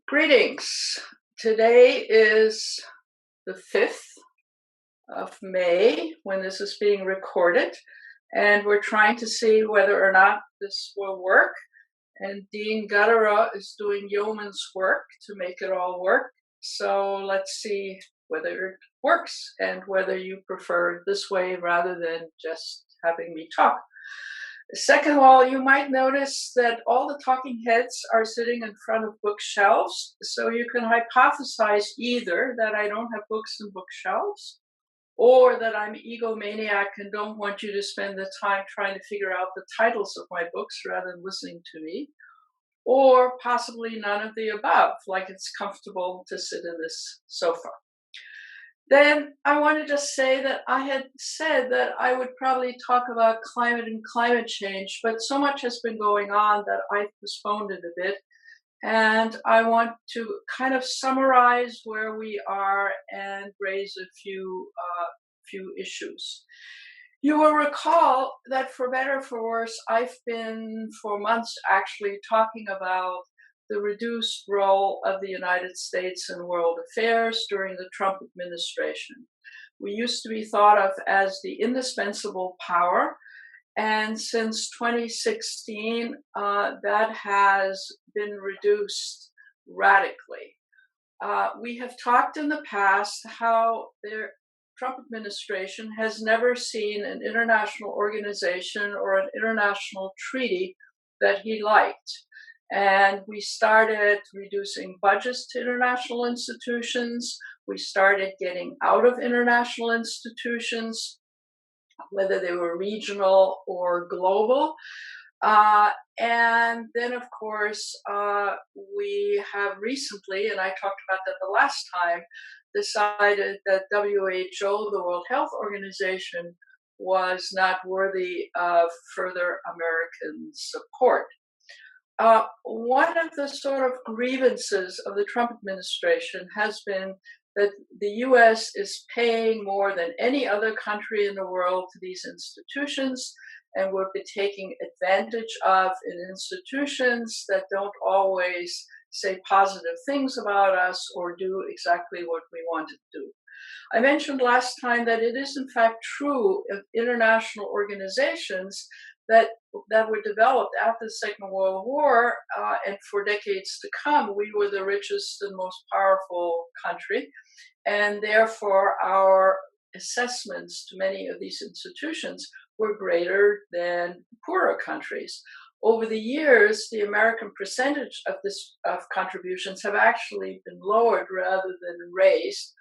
Greetings. Today is the 5th of May when this is being recorded, and we're trying to see whether or not this will work. And Dean Gutterer is doing yeoman's work to make it all work. So let's see whether it works and whether you prefer this way rather than just having me talk. Second of all, you might notice that all the talking heads are sitting in front of bookshelves. So you can hypothesize either that I don't have books in bookshelves, or that I'm egomaniac and don't want you to spend the time trying to figure out the titles of my books rather than listening to me, or possibly none of the above, like it's comfortable to sit in this sofa. Then I want to just say that I had said that I would probably talk about climate and climate change, but so much has been going on that I postponed it a bit. And I want to kind of summarize where we are and raise a few issues. You will recall that for better or for worse, I've been for months actually talking about the reduced role of the United States in world affairs during the Trump administration. We used to be thought of as the indispensable power, and since 2016, that has been reduced radically. We have talked in the past how the Trump administration has never seen an international organization or an international treaty that he liked. And we started reducing budgets to international institutions. We started getting out of international institutions, whether they were regional or global. And then, of course, we have recently, and I talked about that the last time, decided that WHO, the World Health Organization, was not worthy of further American support. One of the sort of grievances of the Trump administration has been that the US is paying more than any other country in the world to these institutions, and we'll be taking advantage of in institutions that don't always say positive things about us or do exactly what we want to do. I mentioned last time that it is in fact true of international organizations that were developed after the Second World War, and for decades to come, we were the richest and most powerful country, and therefore our assessments to many of these institutions were greater than poorer countries. Over the years, the American percentage of contributions have actually been lowered rather than raised.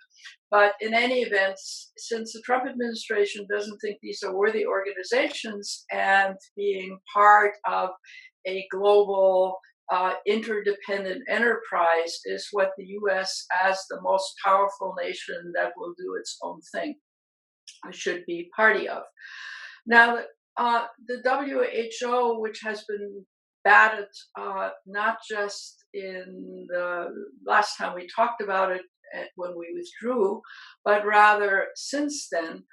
But in any event, since the Trump administration doesn't think these are worthy organizations, and being part of a global interdependent enterprise is what the US, as the most powerful nation that will do its own thing, should be party of. Now, the WHO, which has been battered not just in the last time we talked about it when we withdrew, but rather since then,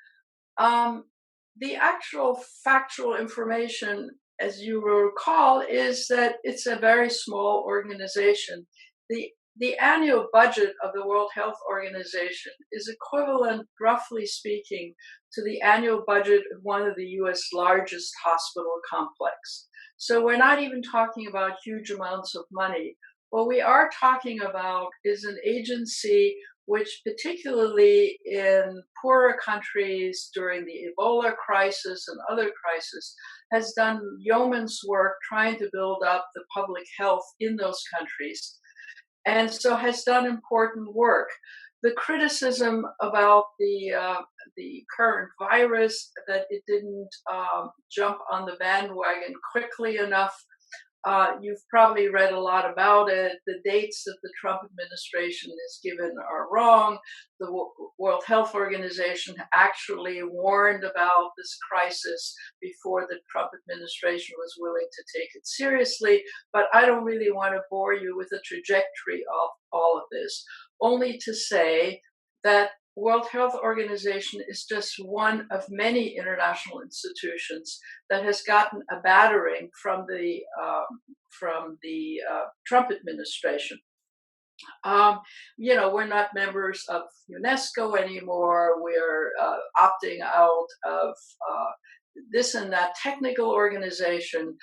the actual factual information, as you will recall, is that it's a very small organization. The annual budget of the World Health Organization is equivalent, roughly speaking, to the annual budget of one of the US largest hospital complex. So we're not even talking about huge amounts of money. What we are talking about is an agency which, particularly in poorer countries during the Ebola crisis and other crises, has done yeoman's work trying to build up the public health in those countries, and so has done important work. The criticism about the current virus, that it didn't jump on the bandwagon quickly enough, you've probably read a lot about it. The dates that the Trump administration has given are wrong. The World Health Organization actually warned about this crisis before the Trump administration was willing to take it seriously. But I don't really want to bore you with the trajectory of all of this, only to say that World Health Organization is just one of many international institutions that has gotten a battering from the Trump administration. Um, we're not members of UNESCO anymore. We're opting out of this and that technical organization.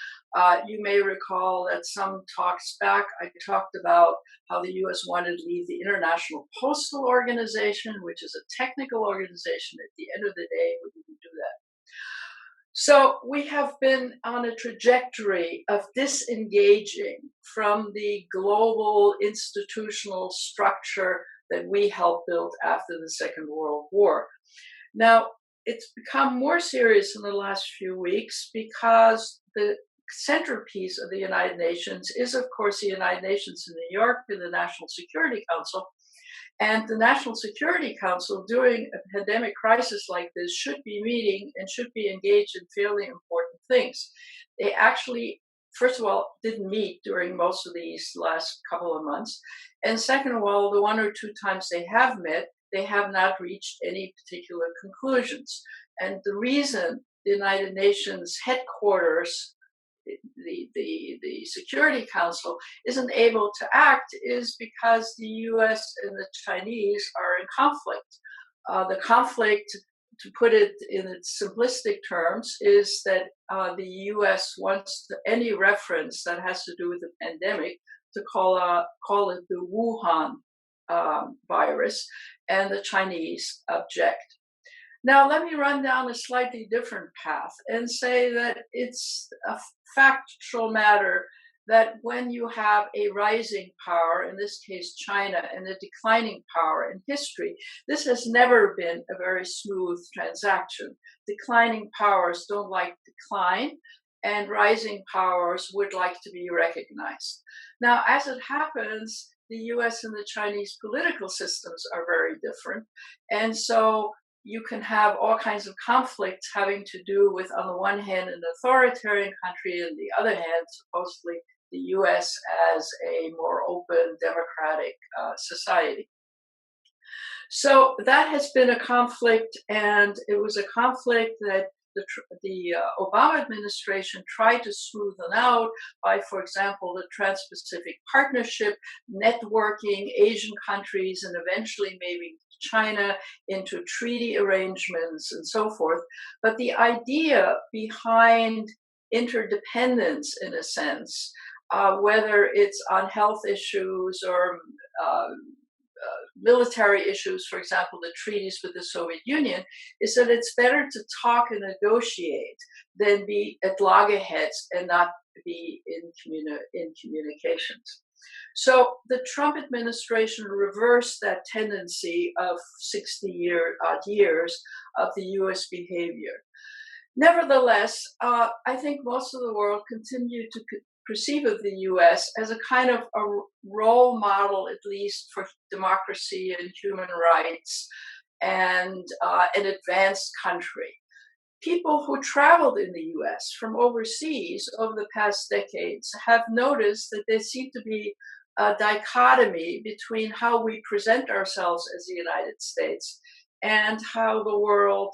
You may recall that some talks back, I talked about how the US wanted to leave the International Postal Organization, which is a technical organization. At the end of the day, we didn't do that. So we have been on a trajectory of disengaging from the global institutional structure that we helped build after the Second World War. Now, it's become more serious in the last few weeks because the centerpiece of the United Nations is, of course, the United Nations in New York and the National Security Council. And the National Security Council, during a pandemic crisis like this, should be meeting and should be engaged in fairly important things. They actually, first of all, didn't meet during most of these last couple of months. And second of all, the one or two times they have met, they have not reached any particular conclusions. And the reason the United Nations headquarters, the Security Council, isn't able to act is because the US and the Chinese are in conflict. The conflict, to put it in its simplistic terms, is that the US wants any reference that has to do with the pandemic to call it the Wuhan virus, and the Chinese object. Now, let me run down a slightly different path and say that it's a factual matter that when you have a rising power, in this case China, and a declining power in history, this has never been a very smooth transaction. Declining powers don't like decline, and rising powers would like to be recognized. Now, as it happens, the US and the Chinese political systems are very different, and so you can have all kinds of conflicts having to do with, on the one hand, an authoritarian country, and the other hand, supposedly the US as a more open, democratic society. So that has been a conflict, and it was a conflict that the Obama administration tried to smoothen out by, for example, the Trans-Pacific Partnership, networking Asian countries and eventually maybe China into treaty arrangements and so forth. But the idea behind interdependence, in a sense, whether it's on health issues or military issues, for example, the treaties with the Soviet Union, is that it's better to talk and negotiate than be at loggerheads and not be in communications. So the Trump administration reversed that tendency of 60 years of the US behavior. Nevertheless, I think most of the world continue to perceive of the US as a kind of a role model, at least for democracy and human rights, and an advanced country. People who traveled in the US from overseas over the past decades have noticed that there seems to be a dichotomy between how we present ourselves as the United States and how the world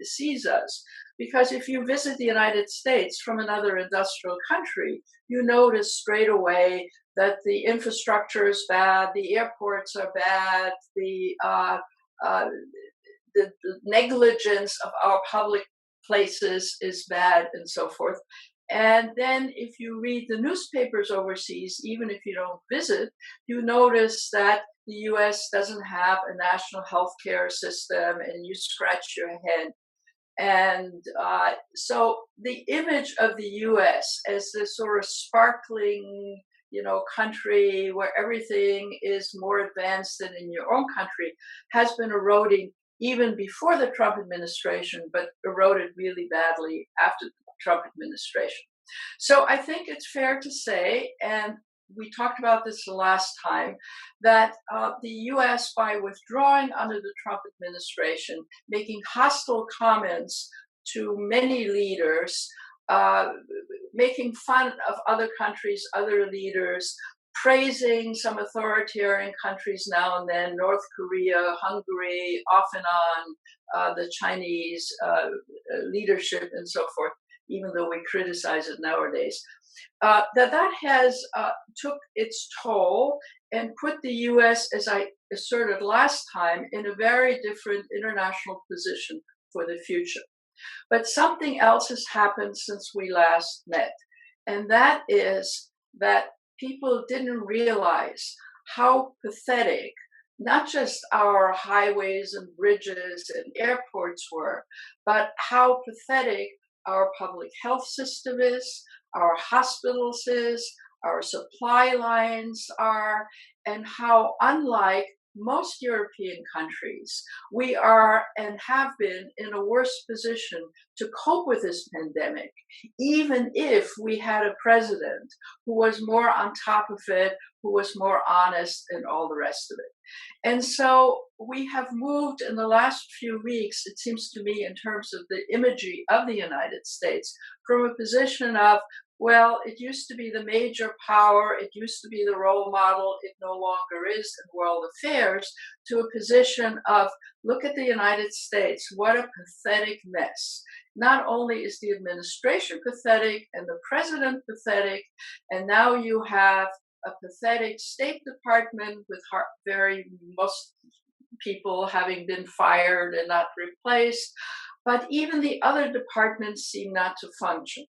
sees us. Because if you visit the United States from another industrial country, you notice straight away that the infrastructure is bad, the airports are bad, the negligence of our public places is bad, and so forth. And then if you read the newspapers overseas, even if you don't visit, you notice that the US doesn't have a national health care system, and you scratch your head. And so the image of the US as this sort of sparkling, country where everything is more advanced than in your own country has been eroding even before the Trump administration, but eroded really badly after the Trump administration. So I think it's fair to say, and we talked about this the last time, that the US, by withdrawing under the Trump administration, making hostile comments to many leaders, making fun of other countries, other leaders, praising some authoritarian countries now and then, North Korea, Hungary, off and on, the Chinese leadership, and so forth. even though we criticize it nowadays. That has took its toll and put the U.S., as I asserted last time, in a very different international position for the future. But something else has happened since we last met, and that is that people didn't realize how pathetic not just our highways and bridges and airports were, but how pathetic our public health system is, our hospitals is, our supply lines are, and how unlike most European countries, we are and have been in a worse position to cope with this pandemic, even if we had a president who was more on top of it, who was more honest, and all the rest of it. And so we have moved in the last few weeks, it seems to me, in terms of the imagery of the United States, from a position of, well, it used to be the major power, it used to be the role model, it no longer is in world affairs, to a position of, look at the United States, what a pathetic mess. Not only is the administration pathetic and the president pathetic, and now you have a pathetic State Department with most people having been fired and not replaced, but even the other departments seem not to function.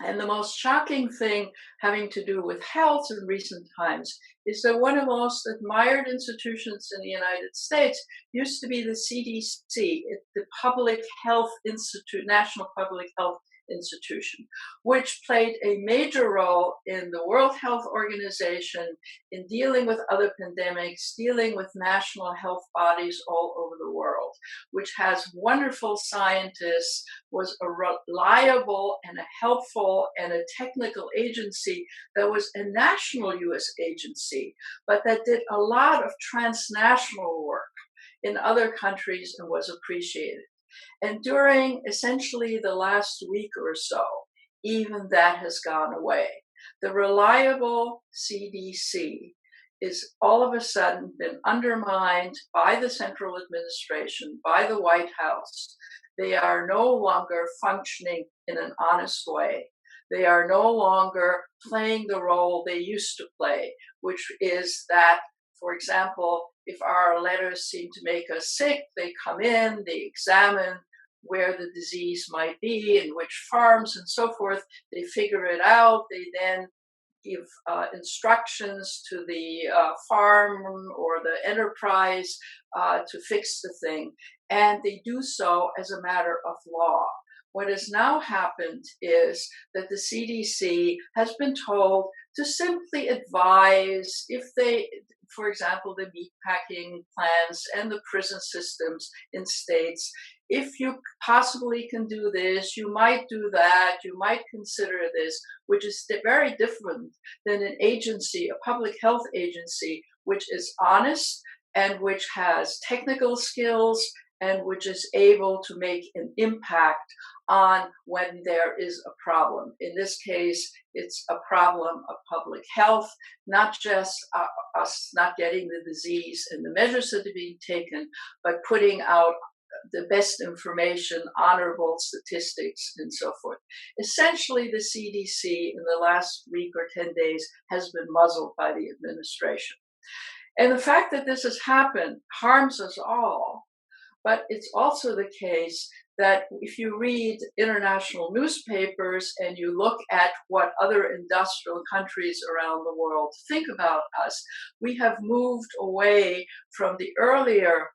And the most shocking thing having to do with health in recent times is that one of the most admired institutions in the United States used to be the CDC, the Public Health Institute, National Public Health Institution, which played a major role in the World Health Organization, in dealing with other pandemics, dealing with national health bodies all over the world, which has wonderful scientists, was a reliable and a helpful and a technical agency that was a national US agency, but that did a lot of transnational work in other countries and was appreciated. And during essentially the last week or so, even that has gone away. The reliable CDC is all of a sudden been undermined by the central administration, by the White House. They are no longer functioning in an honest way. They are no longer playing the role they used to play, which is that, for example, if our letters seem to make us sick, they come in, they examine where the disease might be, in which farms and so forth. They figure it out. They then give instructions to the farm or the enterprise to fix the thing. And they do so as a matter of law. What has now happened is that the CDC has been told to simply advise if they, for example, the meatpacking plants and the prison systems in states, if you possibly can do this, you might do that, you might consider this, which is very different than an agency, a public health agency, which is honest and which has technical skills and which is able to make an impact on when there is a problem. In this case, it's a problem of public health, not just us not getting the disease and the measures that are being taken, but putting out the best information, honorable statistics, and so forth. Essentially, the CDC in the last week or 10 days has been muzzled by the administration. And the fact that this has happened harms us all, but it's also the case that if you read international newspapers and you look at what other industrial countries around the world think about us, we have moved away from the earlier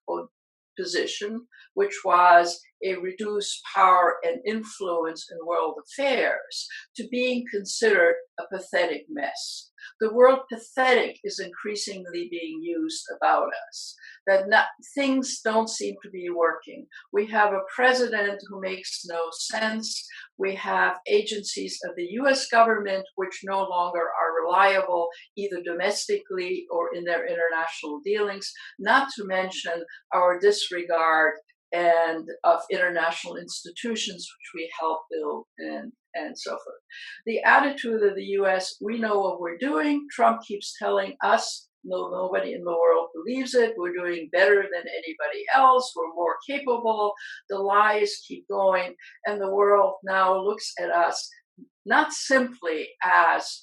position, which was a reduced power and influence in world affairs, to being considered a pathetic mess. The word pathetic is increasingly being used about us, that things don't seem to be working. We have a president who makes no sense. We have agencies of the US government which no longer are reliable, either domestically or in their international dealings, not to mention our disregard and of international institutions which we help build and so forth. The attitude of the US, we know what we're doing. Trump keeps telling us No, nobody in the world believes it. We're doing better than anybody else. We're more capable. The lies keep going. And the world now looks at us not simply as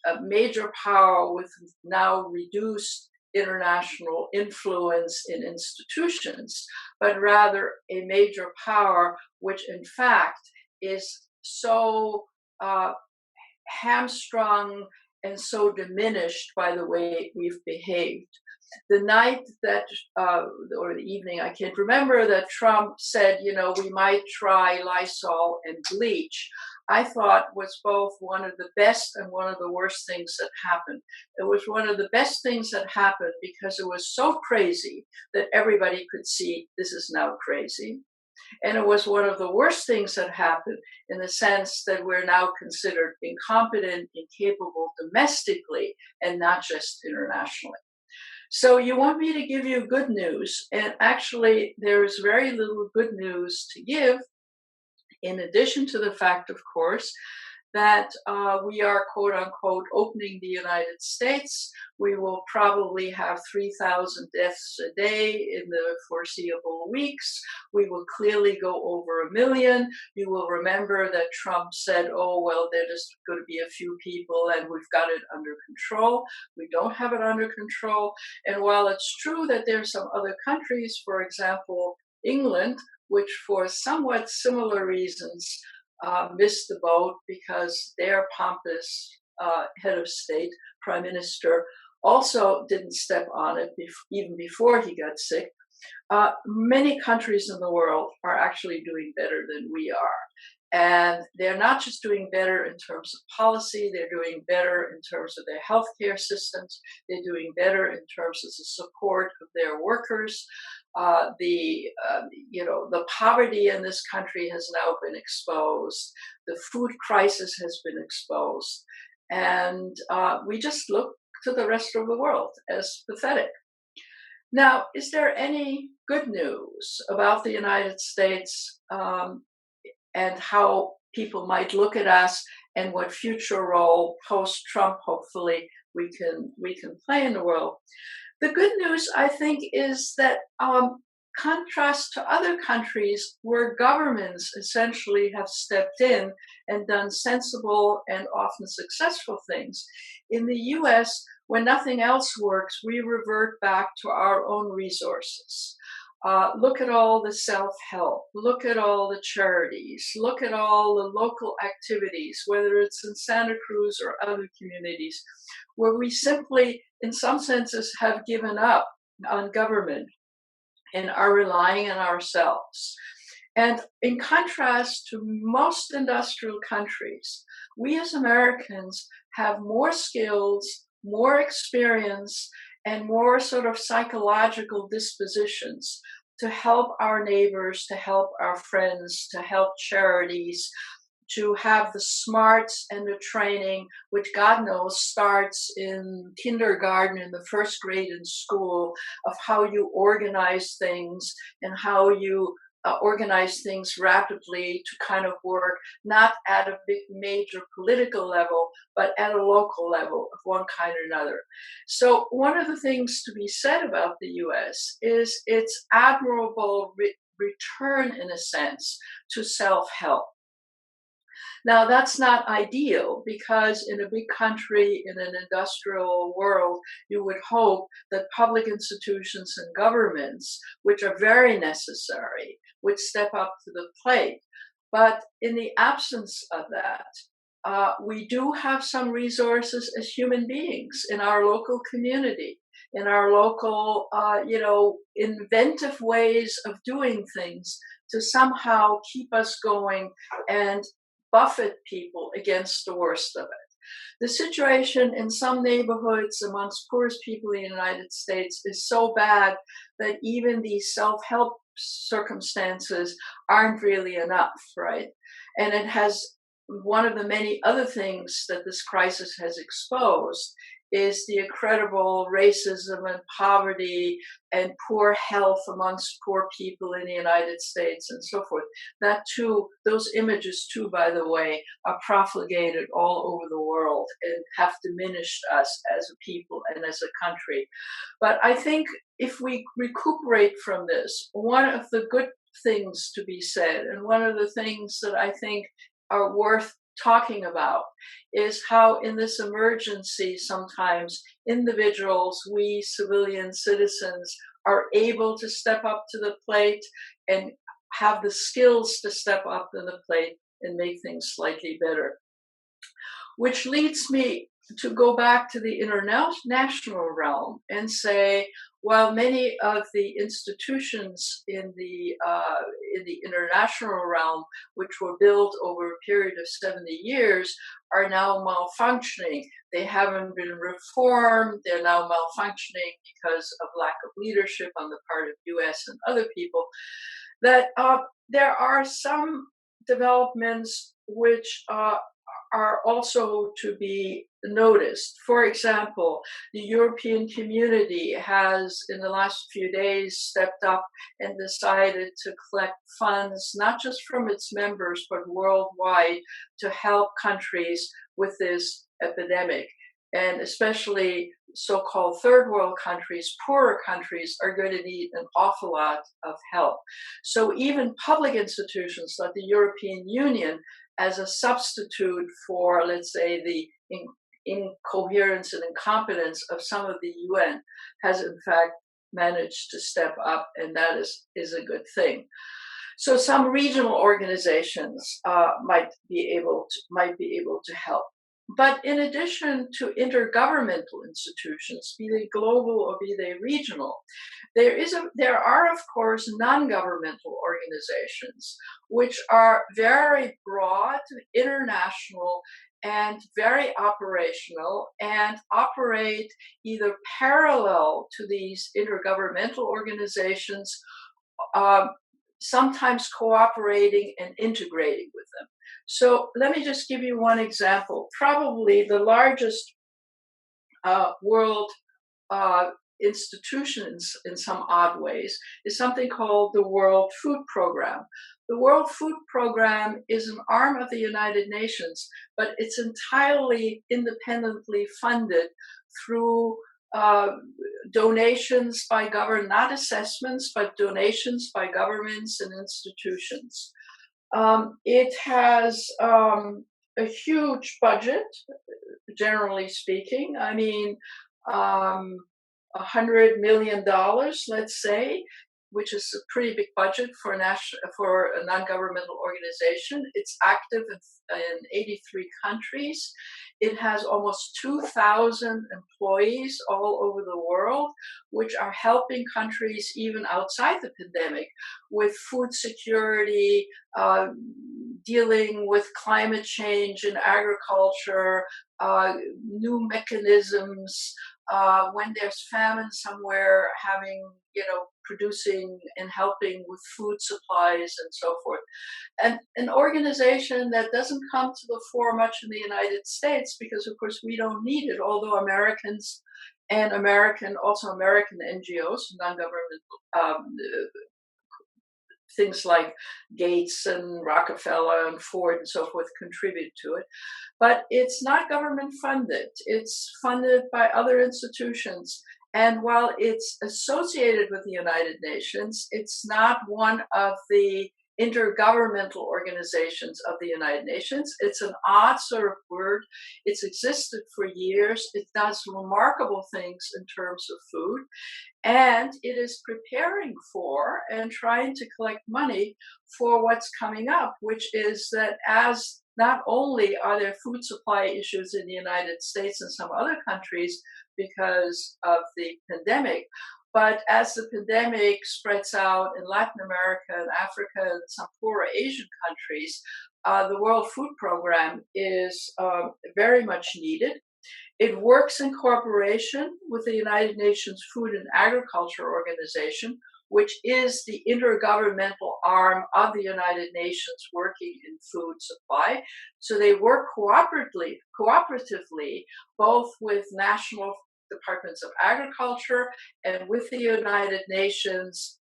a major power with now reduced international influence in institutions, but rather a major power which in fact is so hamstrung and so diminished by the way we've behaved. The night that, or the evening, I can't remember, that Trump said, we might try Lysol and bleach, I thought was both one of the best and one of the worst things that happened. It was one of the best things that happened because it was so crazy that everybody could see this is now crazy. And it was one of the worst things that happened in the sense that we're now considered incompetent, incapable domestically, and not just internationally. So you want me to give you good news, and actually there's very little good news to give, in addition to the fact, of course, that we are, quote unquote, opening the United States. We will probably have 3,000 deaths a day in the foreseeable weeks. We will clearly go over 1 million. You will remember that Trump said, oh, well, there's just going to be a few people and we've got it under control. We don't have it under control. And while it's true that there's some other countries, for example, England, which for somewhat similar reasons missed the boat because their pompous head of state, prime minister, also didn't step on it even before he got sick. Many countries in the world are actually doing better than we are. And they're not just doing better in terms of policy, they're doing better in terms of their healthcare systems, they're doing better in terms of the support of their workers. The poverty in this country has now been exposed. The food crisis has been exposed. And we just look to the rest of the world as pathetic. Now, is there any good news about the United States and how people might look at us and what future role post-Trump, hopefully, we can play in the world? The good news, I think, is that contrast to other countries where governments essentially have stepped in and done sensible and often successful things, in the US, when nothing else works, we revert back to our own resources. Look at all the self-help, look at all the charities, look at all the local activities, whether it's in Santa Cruz or other communities, where we simply, in some senses, have given up on government and are relying on ourselves. And in contrast to most industrial countries, we as Americans have more skills, more experience, and more sort of psychological dispositions to help our neighbors, to help our friends, to help charities, to have the smarts and the training, which God knows starts in kindergarten, in the first grade in school, of how you organize things and how you organize things rapidly to kind of work, not at a big major political level, but at a local level of one kind or another. So one of the things to be said about the US is its admirable return, in a sense, to self-help. Now, that's not ideal because in a big country, in an industrial world, you would hope that public institutions and governments, which are very necessary, would step up to the plate. But in the absence of that, we do have some resources as human beings in our local community, in our local, inventive ways of doing things to somehow keep us going and buffet people against the worst of it. The situation in some neighborhoods amongst poorest people in the United States is so bad that even these self-help circumstances aren't really enough, right? And it has, one of the many other things that this crisis has exposed is the incredible racism and poverty and poor health amongst poor people in the United States and so forth. That too, those images too, by the way, are profligated all over the world and have diminished us as a people and as a country. But I think if we recuperate from this, one of the good things to be said, and one of the things that I think are worth talking about, is how in this emergency sometimes individuals, we civilian citizens, are able to step up to the plate and have the skills to step up to the plate and make things slightly better. Which leads me to go back to the international realm and say, while many of the institutions in the international realm, which were built over a period of 70 years, are now malfunctioning. They haven't been reformed. They're now malfunctioning because of lack of leadership on the part of U.S. and other people. That there are some developments which are also to be noticed. For example, the European community has, in the last few days, stepped up and decided to collect funds, not just from its members, but worldwide, to help countries with this epidemic. And especially so-called third world countries, poorer countries, are going to need an awful lot of help. So even public institutions like the European Union, as a substitute for, let's say, the incoherence and incompetence of some of the UN, has in fact managed to step up, and that is a good thing. So some regional organizations might be able to help. But in addition to intergovernmental institutions, be they global or be they regional, there are, of course, non-governmental organizations, which are very broad, international, and very operational, and operate either parallel to these intergovernmental organizations, sometimes cooperating and integrating with them. So let me just give you one example. Probably the largest world institutions in some odd ways is something called the World Food Program. The World Food Program is an arm of the United Nations, but it's entirely independently funded through donations by government, not assessments, but donations by governments and institutions. It has a huge budget, generally speaking. I mean, $100 million, let's say, which is a pretty big budget for a non-governmental organization. It's active in 83 countries. It has almost 2,000 employees all over the world, which are helping countries even outside the pandemic with food security, dealing with climate change in agriculture, new mechanisms, when there's famine somewhere, producing and helping with food supplies and so forth. And an organization that doesn't come to the fore much in the United States, because of course we don't need it, although Americans and American NGOs, non-governmental things like Gates and Rockefeller and Ford and so forth contribute to it. But it's not government funded. It's funded by other institutions. And while it's associated with the United Nations, it's not one of the intergovernmental organizations of the United Nations. It's an odd sort of word. It's existed for years. It does remarkable things in terms of food. And it is preparing for and trying to collect money for what's coming up, which is that as not only are there food supply issues in the United States and some other countries because of the pandemic, but as the pandemic spreads out in Latin America and Africa and some poorer Asian countries, the World Food Program is very much needed. It works in cooperation with the United Nations Food and Agriculture Organization, which is the intergovernmental arm of the United Nations working in food supply. So they work cooperatively, both with national departments of agriculture and with the United Nations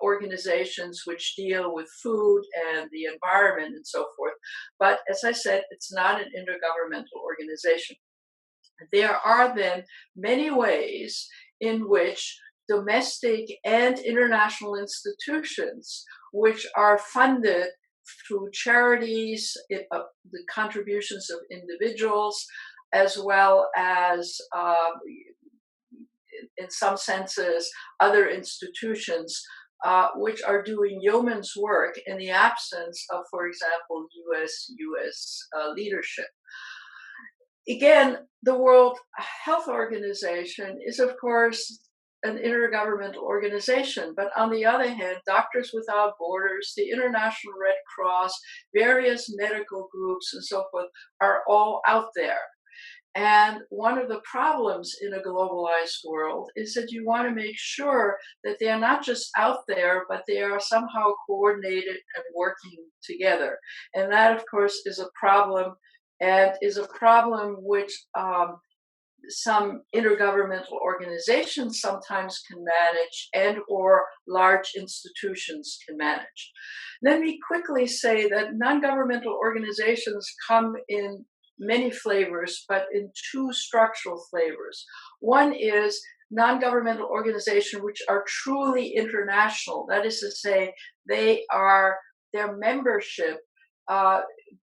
organizations which deal with food and the environment and so forth. But as I said, it's not an intergovernmental organization. There are then many ways in which domestic and international institutions, which are funded through charities, the contributions of individuals, as well as, in some senses, other institutions, which are doing yeoman's work in the absence of, for example, U.S. leadership. Again, the World Health Organization is, of course, an intergovernmental organization, but on the other hand, Doctors Without Borders, the International Red Cross, various medical groups, and so forth are all out there. And one of the problems in a globalized world is that you want to make sure that they are not just out there, but they are somehow coordinated and working together. And that, of course, is a problem, and is a problem which some intergovernmental organizations sometimes can manage, and or large institutions can manage. Let me quickly say that non-governmental organizations come in many flavors, but in two structural flavors. One is non-governmental organizations which are truly international. That is to say, their membership,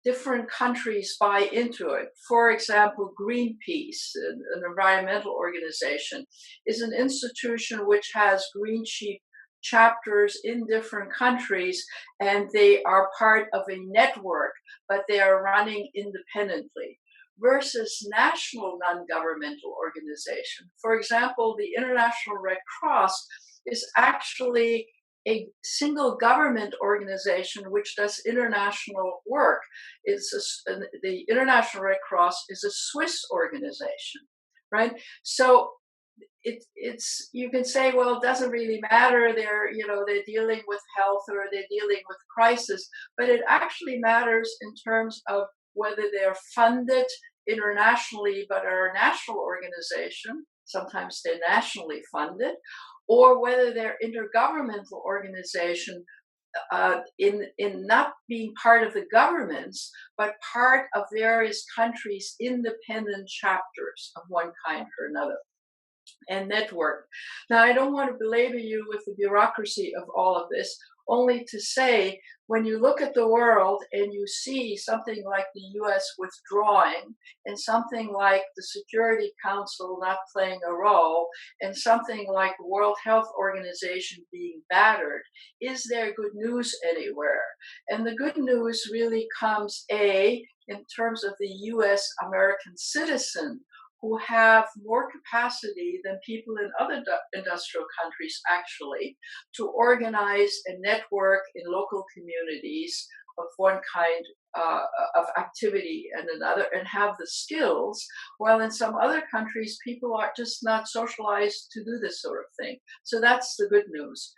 different countries buy into it. For example, Greenpeace, an environmental organization, is an institution which has green sheep chapters in different countries, and they are part of a network, but they are running independently, versus national non-governmental organization. For example, the International Red Cross is actually a single government organization which does international work. The International Red Cross is a Swiss organization, right? So it's you can say, well, it doesn't really matter. They're dealing with health or they're dealing with crisis, but it actually matters in terms of whether they're funded internationally but are a national organization. Sometimes they're nationally funded, or whether they're intergovernmental organization in not being part of the governments, but part of various countries' independent chapters of one kind or another, and network. Now, I don't want to belabor you with the bureaucracy of all of this, only to say, when you look at the world and you see something like the US withdrawing, and something like the Security Council not playing a role, and something like the World Health Organization being battered, is there good news anywhere? And the good news really comes, in terms of the US American citizen, who have more capacity than people in other industrial countries, actually, to organize a network in local communities of one kind of activity and another, and have the skills, while in some other countries, people are just not socialized to do this sort of thing. So that's the good news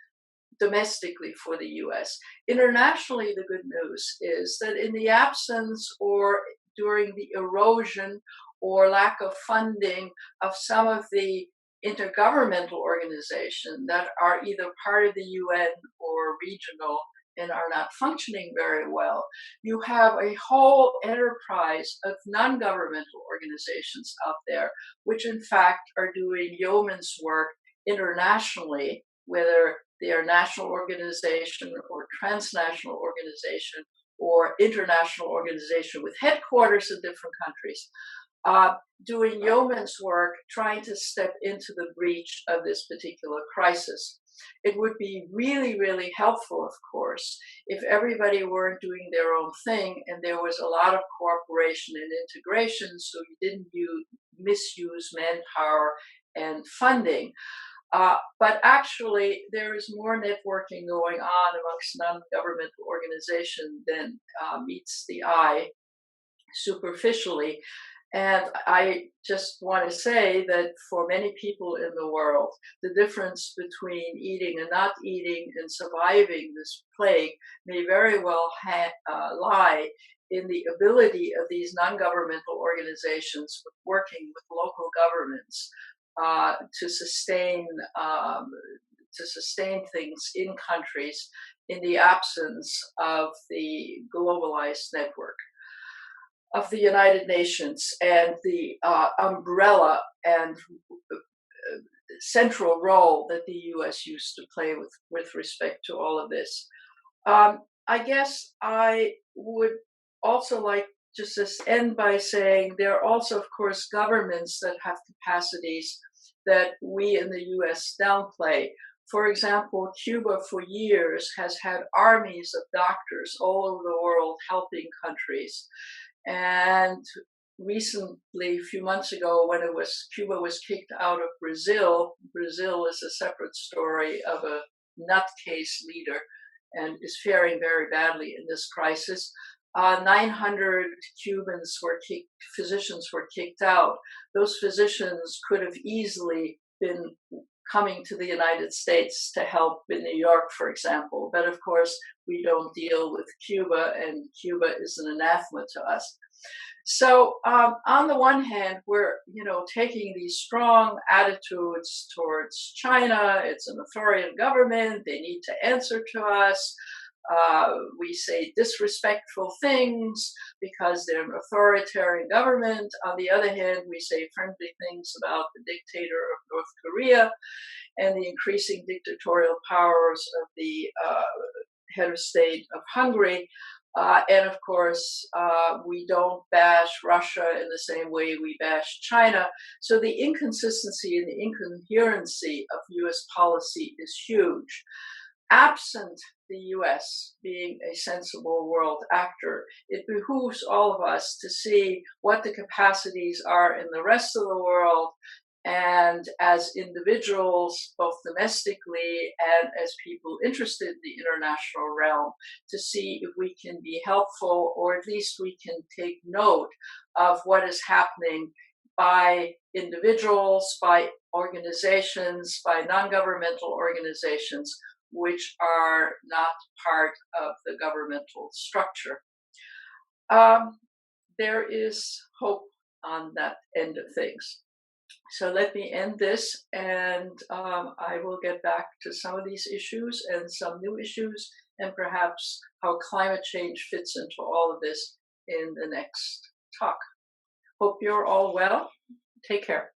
domestically for the US. Internationally, the good news is that in the absence or during the erosion or lack of funding of some of the intergovernmental organizations that are either part of the UN or regional and are not functioning very well, you have a whole enterprise of non-governmental organizations out there, which in fact are doing yeoman's work internationally, whether they are national organization or transnational organization or international organization with headquarters in different countries. Doing yeoman's work, trying to step into the breach of this particular crisis. It would be really, really helpful, of course, if everybody weren't doing their own thing and there was a lot of cooperation and integration, so you didn't misuse manpower and funding. But actually, there is more networking going on amongst non-governmental organizations than meets the eye superficially. And I just want to say that for many people in the world, the difference between eating and not eating and surviving this plague may very well lie in the ability of these non-governmental organizations working with local governments to sustain things in countries in the absence of the globalized network of the United Nations and the umbrella and central role that the U.S. used to play with respect to all of this. I guess I would also like just to end by saying there are also, of course, governments that have capacities that we in the U.S. downplay. For example, Cuba for years has had armies of doctors all over the world helping countries. And recently, a few months ago, when Cuba was kicked out of Brazil is a separate story of a nutcase leader and is faring very badly in this crisis. 900 physicians were kicked out. Those physicians could have easily been coming to the United States to help in New York, for example. But of course, we don't deal with Cuba, and Cuba is an anathema to us. So on the one hand, we're taking these strong attitudes towards China. It's an authoritarian government. They need to answer to us. We say disrespectful things because they're an authoritarian government. On the other hand, we say friendly things about the dictator of North Korea and the increasing dictatorial powers of the head of state of Hungary. And of course, we don't bash Russia in the same way we bash China. So the inconsistency and the incoherency of US policy is huge. Absent the US being a sensible world actor, it behooves all of us to see what the capacities are in the rest of the world, and as individuals, both domestically and as people interested in the international realm, to see if we can be helpful, or at least we can take note of what is happening by individuals, by organizations, by non-governmental organizations, which are not part of the governmental structure. There is hope on that end of things. So let me end this, and I will get back to some of these issues and some new issues, and perhaps how climate change fits into all of this in the next talk. Hope you're all well. Take care.